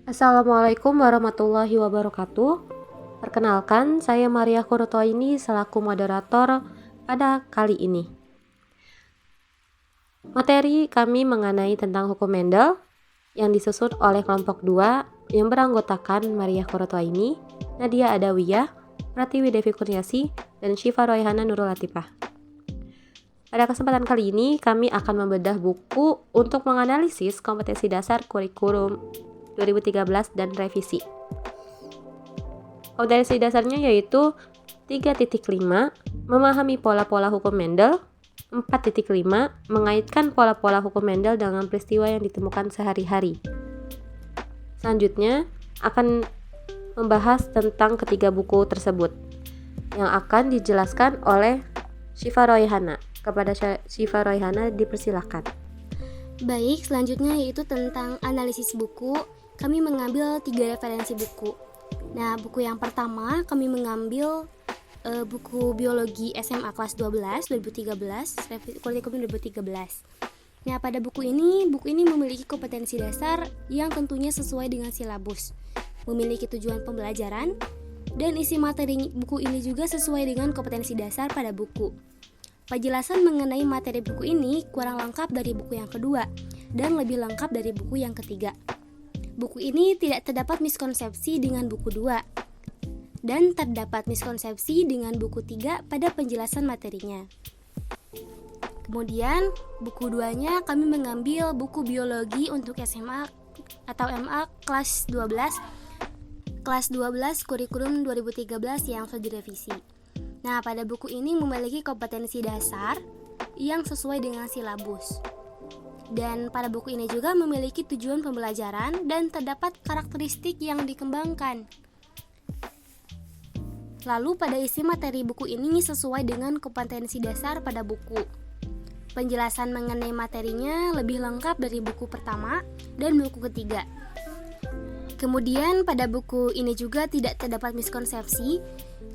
Assalamualaikum warahmatullahi wabarakatuh. Perkenalkan, saya Maria Kurotoini selaku moderator pada kali ini. Materi kami mengenai tentang hukum Mendel yang disusun oleh kelompok 2 yang beranggotakan Maria Kurotoini, Nadia Adawiyah, Pratiwi Devi Kurniasi, dan Syifa Royhana Nurul Latifah. Pada kesempatan kali ini, kami akan membedah buku untuk menganalisis kompetensi dasar kurikulum 2013 dan revisi. Kompetensi dasarnya yaitu 3.5 memahami pola-pola hukum Mendel, 4.5 mengaitkan pola-pola hukum Mendel dengan peristiwa yang ditemukan sehari-hari. Selanjutnya akan membahas tentang ketiga buku tersebut yang akan dijelaskan oleh Syifa Royhana. Kepada Syifa Royhana dipersilakan. Baik, selanjutnya yaitu tentang analisis buku. Kami mengambil 3 referensi buku. Nah, buku yang pertama kami mengambil buku biologi SMA kelas 12 2013, kurikulum 2013. Nah, pada buku ini memiliki kompetensi dasar yang tentunya sesuai dengan silabus, memiliki tujuan pembelajaran, dan isi materi buku ini juga sesuai dengan kompetensi dasar pada buku. Penjelasan mengenai materi buku ini kurang lengkap dari buku yang kedua dan lebih lengkap dari buku yang ketiga. Buku ini tidak terdapat miskonsepsi dengan buku 2 dan terdapat miskonsepsi dengan buku 3 pada penjelasan materinya. Kemudian, buku 2-nya kami mengambil buku biologi untuk SMA atau MA kelas 12 kurikulum 2013 yang sudah direvisi. Nah, pada buku ini memiliki kompetensi dasar yang sesuai dengan silabus. Dan pada buku ini juga memiliki tujuan pembelajaran dan terdapat karakteristik yang dikembangkan. Lalu pada isi materi buku ini sesuai dengan kompetensi dasar pada buku. Penjelasan mengenai materinya lebih lengkap dari buku pertama dan buku ketiga. Kemudian pada buku ini juga tidak terdapat miskonsepsi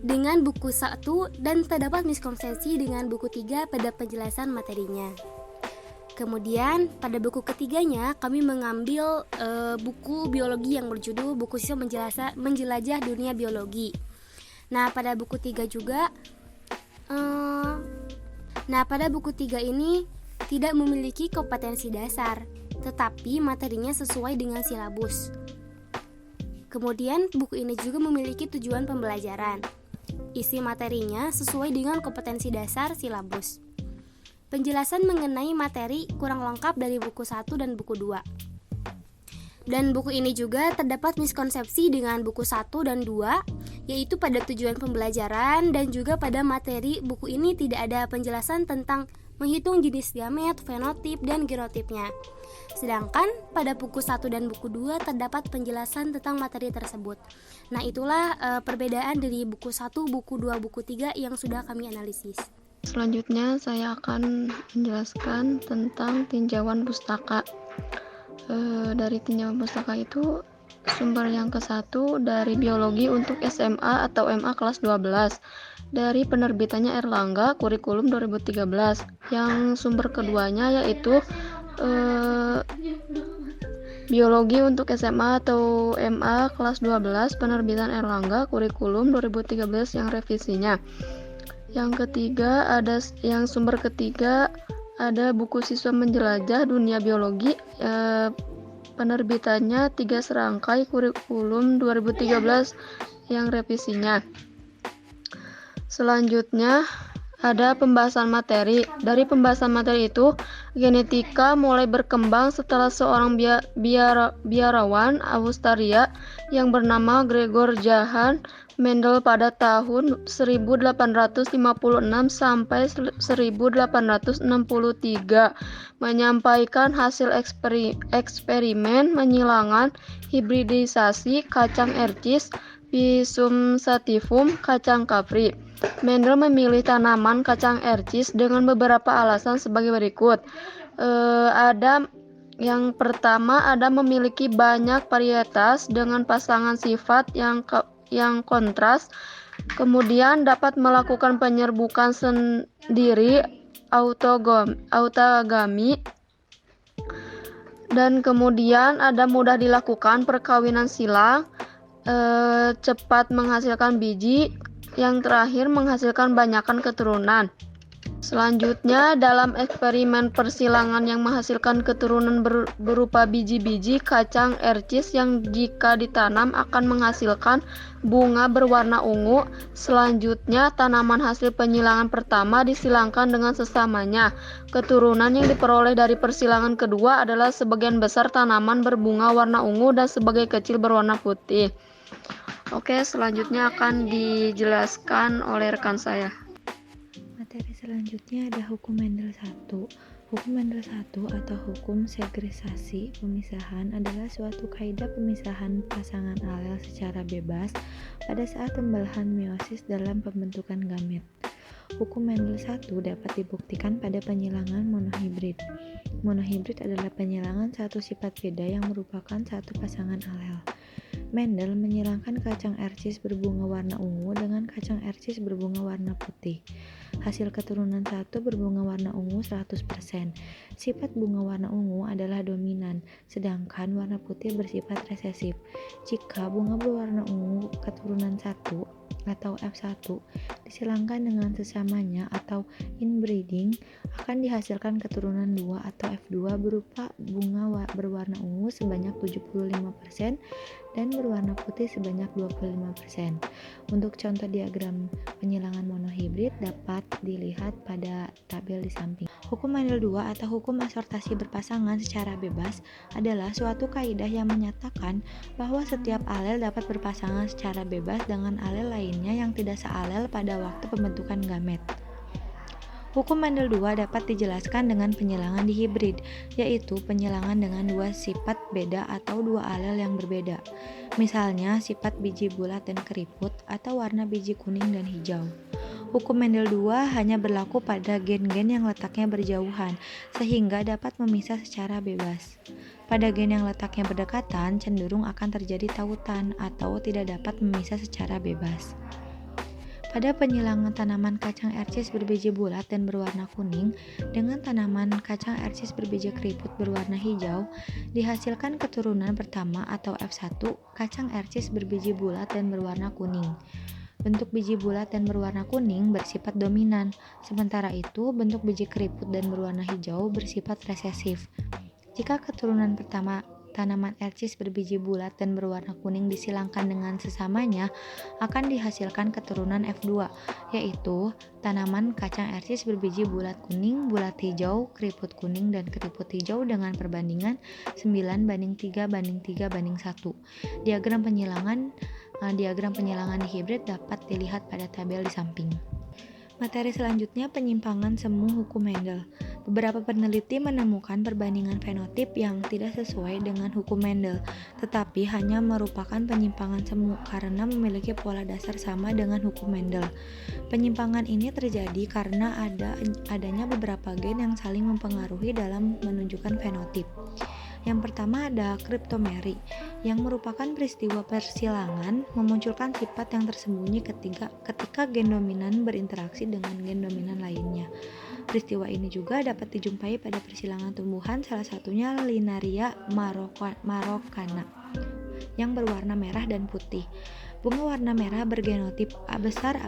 dengan buku 1 dan terdapat miskonsepsi dengan buku 3 pada penjelasan materinya. Kemudian pada buku ketiganya kami mengambil buku biologi yang berjudul Buku Siswa Menjelajah Dunia Biologi. Nah, pada buku 3 juga pada buku 3 ini tidak memiliki kompetensi dasar, tetapi materinya sesuai dengan silabus. Kemudian buku ini juga memiliki tujuan pembelajaran. Isi materinya sesuai dengan kompetensi dasar silabus. Penjelasan mengenai materi kurang lengkap dari buku 1 dan buku 2. Dan buku ini juga terdapat miskonsepsi dengan buku 1 dan 2, yaitu pada tujuan pembelajaran dan juga pada materi buku ini tidak ada penjelasan tentang menghitung jenis gamet, fenotip, dan genotipnya. Sedangkan pada buku 1 dan buku 2 terdapat penjelasan tentang materi tersebut. Nah, itulah perbedaan dari buku 1, buku 2, buku 3 yang sudah kami analisis. Selanjutnya saya akan menjelaskan tentang tinjauan pustaka. Dari tinjauan pustaka itu sumber yang ke-1 dari biologi untuk SMA atau MA kelas 12 dari penerbitannya Erlangga kurikulum 2013. Yang sumber keduanya yaitu biologi untuk SMA atau MA kelas 12 penerbitan Erlangga kurikulum 2013 yang revisinya. Yang ketiga sumber ketiga ada buku Siswa Menjelajah Dunia Biologi, penerbitannya 3 serangkai kurikulum 2013 yang revisinya. Selanjutnya ada pembahasan materi. Dari pembahasan materi itu, genetika mulai berkembang setelah seorang biarawan Austria yang bernama Gregor Johann Mendel pada tahun 1856 sampai 1863 menyampaikan hasil eksperimen menyilangan hibridisasi kacang ercis Pisum sativum kacang kapri. Mendel memilih tanaman kacang ercis dengan beberapa alasan sebagai berikut. Yang pertama ada memiliki banyak varietas dengan pasangan sifat yang kontras, kemudian dapat melakukan penyerbukan sendiri autogami Dan kemudian ada mudah dilakukan perkawinan silang, cepat menghasilkan biji, yang terakhir menghasilkan banyakan keturunan. Selanjutnya, dalam eksperimen persilangan yang menghasilkan keturunan berupa biji-biji kacang ercis yang jika ditanam akan menghasilkan bunga berwarna ungu. Selanjutnya, tanaman hasil penyilangan pertama disilangkan dengan sesamanya. Keturunan yang diperoleh dari persilangan kedua adalah sebagian besar tanaman berbunga warna ungu dan sebagai kecil berwarna putih. Oke, selanjutnya akan dijelaskan oleh rekan saya. Materi selanjutnya ada hukum Mendel 1. Hukum Mendel 1 atau hukum segregasi pemisahan adalah suatu kaidah pemisahan pasangan alel secara bebas pada saat pembelahan meiosis dalam pembentukan gamet. Hukum Mendel 1 dapat dibuktikan pada penyilangan monohibrid. Monohibrid adalah penyilangan satu sifat beda yang merupakan satu pasangan alel. Mendel menyilangkan kacang ercis berbunga warna ungu dengan kacang ercis berbunga warna putih. Hasil keturunan satu berbunga warna ungu 100%. Sifat bunga warna ungu adalah dominan, sedangkan warna putih bersifat resesif. Jika bunga berwarna ungu keturunan 1 atau F1 disilangkan dengan sesamanya atau inbreeding, akan dihasilkan keturunan 2 atau F2 berupa bunga berwarna ungu sebanyak 75% dan berwarna putih sebanyak 25%. Untuk contoh diagram penyilangan monohibrid dapat dilihat pada tabel di samping. Hukum Mendel 2 atau hukum asortasi berpasangan secara bebas adalah suatu kaidah yang menyatakan bahwa setiap alel dapat berpasangan secara bebas dengan alel lainnya yang tidak sealel pada waktu pembentukan gamet. Hukum Mendel 2 dapat dijelaskan dengan penyilangan dihibrid, yaitu penyilangan dengan dua sifat beda atau dua alel yang berbeda. Misalnya sifat biji bulat dan keriput atau warna biji kuning dan hijau. Hukum Mendel 2 hanya berlaku pada gen-gen yang letaknya berjauhan, sehingga dapat memisah secara bebas. Pada gen yang letaknya berdekatan, cenderung akan terjadi tautan atau tidak dapat memisah secara bebas. Pada penyilangan tanaman kacang ercis berbiji bulat dan berwarna kuning dengan tanaman kacang ercis berbiji keriput berwarna hijau, dihasilkan keturunan pertama atau F1 kacang ercis berbiji bulat dan berwarna kuning. Bentuk biji bulat dan berwarna kuning bersifat dominan, sementara itu bentuk biji keriput dan berwarna hijau bersifat resesif. Jika keturunan pertama tanaman ercis berbiji bulat dan berwarna kuning disilangkan dengan sesamanya, akan dihasilkan keturunan F2, yaitu tanaman kacang ercis berbiji bulat kuning, bulat hijau, keriput kuning, dan keriput hijau dengan perbandingan 9:3:3:1. Diagram penyilangan dihibrid dapat dilihat pada tabel di samping. Materi selanjutnya penyimpangan semu hukum Mendel. Beberapa peneliti menemukan perbandingan fenotip yang tidak sesuai dengan hukum Mendel, tetapi hanya merupakan penyimpangan semu karena memiliki pola dasar sama dengan hukum Mendel. Penyimpangan ini terjadi karena adanya beberapa gen yang saling mempengaruhi dalam menunjukkan fenotip. Yang pertama ada kriptomeri, yang merupakan peristiwa persilangan memunculkan sifat yang tersembunyi ketika gen dominan berinteraksi dengan gen dominan lainnya. Peristiwa ini juga dapat dijumpai pada persilangan tumbuhan, salah satunya Linaria marokana yang berwarna merah dan putih. Bunga warna merah bergenotip A besar,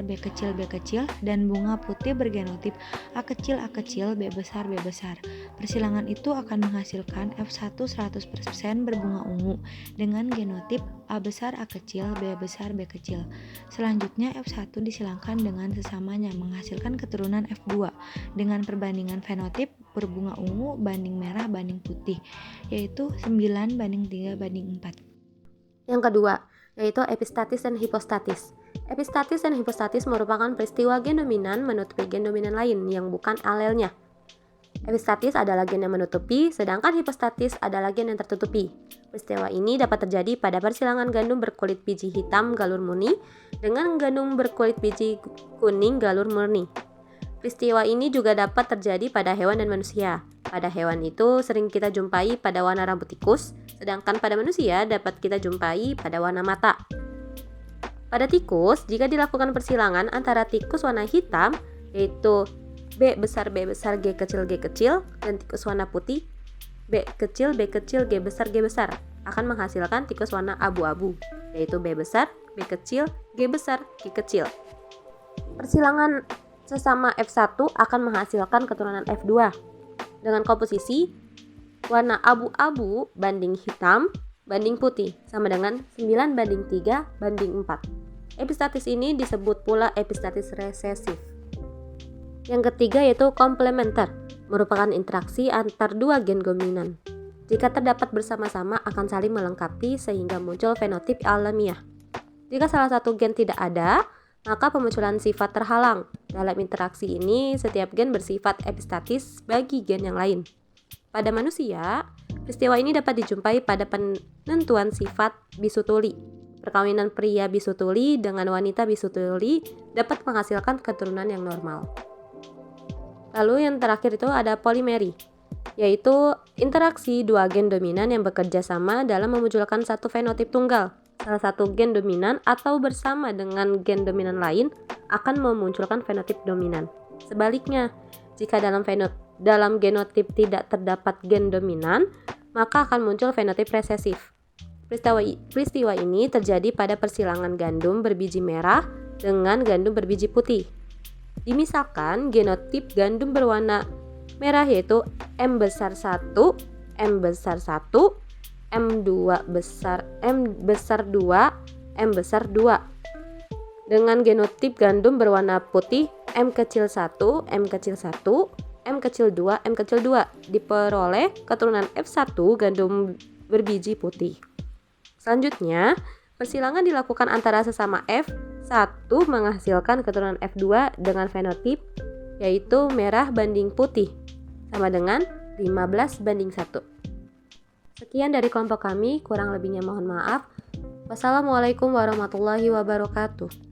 B kecil, dan bunga putih bergenotip A kecil, B besar. Persilangan itu akan menghasilkan F1 100% berbunga ungu dengan genotip A besar, A kecil, B besar, B kecil. Selanjutnya F1 disilangkan dengan sesamanya menghasilkan keturunan F2 dengan perbandingan fenotip berbunga ungu banding merah banding putih, yaitu 9:3:4. Yang kedua, yaitu epistatis dan hipostatis. Epistatis dan hipostatis merupakan peristiwa gen dominan menutupi gen dominan lain yang bukan alelnya. Epistatis adalah gen yang menutupi, sedangkan hipostatis adalah gen yang tertutupi. Peristiwa ini dapat terjadi pada persilangan gandum berkulit biji hitam galur murni dengan gandum berkulit biji kuning galur murni. Peristiwa ini juga dapat terjadi pada hewan dan manusia. Pada hewan itu sering kita jumpai pada warna rambut tikus, sedangkan pada manusia dapat kita jumpai pada warna mata. Pada tikus, jika dilakukan persilangan antara tikus warna hitam, yaitu B besar, G kecil, dan tikus warna putih, B kecil, B kecil, G besar, G besar akan menghasilkan tikus warna abu-abu, yaitu B besar, B kecil, G besar, G kecil. Persilangan sesama F1 akan menghasilkan keturunan F2 dengan komposisi warna abu-abu banding hitam banding putih sama dengan 9:3:4. Epistatis ini disebut pula epistatis resesif. Yang ketiga yaitu komplementer, merupakan interaksi antar dua gen dominan. Jika terdapat bersama-sama akan saling melengkapi sehingga muncul fenotip alamiah. Jika salah satu gen tidak ada, maka pemunculan sifat terhalang. Dalam interaksi ini, setiap gen bersifat epistatis bagi gen yang lain. Pada manusia, peristiwa ini dapat dijumpai pada penentuan sifat bisu tuli. Perkawinan pria bisu tuli dengan wanita bisu tuli dapat menghasilkan keturunan yang normal. Lalu yang terakhir itu ada polimeri, yaitu interaksi dua gen dominan yang bekerja sama dalam memunculkan satu fenotip tunggal. Salah satu gen dominan atau bersama dengan gen dominan lain akan memunculkan fenotip dominan. Sebaliknya, jika dalam genotip tidak terdapat gen dominan, maka akan muncul fenotip resesif. Peristiwa ini terjadi pada persilangan gandum berbiji merah dengan gandum berbiji putih. Dimisalkan genotip gandum berwarna merah yaitu M besar 1, M besar 1, M2 besar, M besar 2, M besar 2. Dengan genotip gandum berwarna putih M kecil 1, M kecil 1, M kecil 2, M kecil 2 diperoleh keturunan F1 gandum berbiji putih. Selanjutnya, persilangan dilakukan antara sesama F1 menghasilkan keturunan F2 dengan fenotip yaitu merah banding putih sama dengan 15:1. Sekian dari kelompok kami, kurang lebihnya mohon maaf. Wassalamualaikum warahmatullahi wabarakatuh.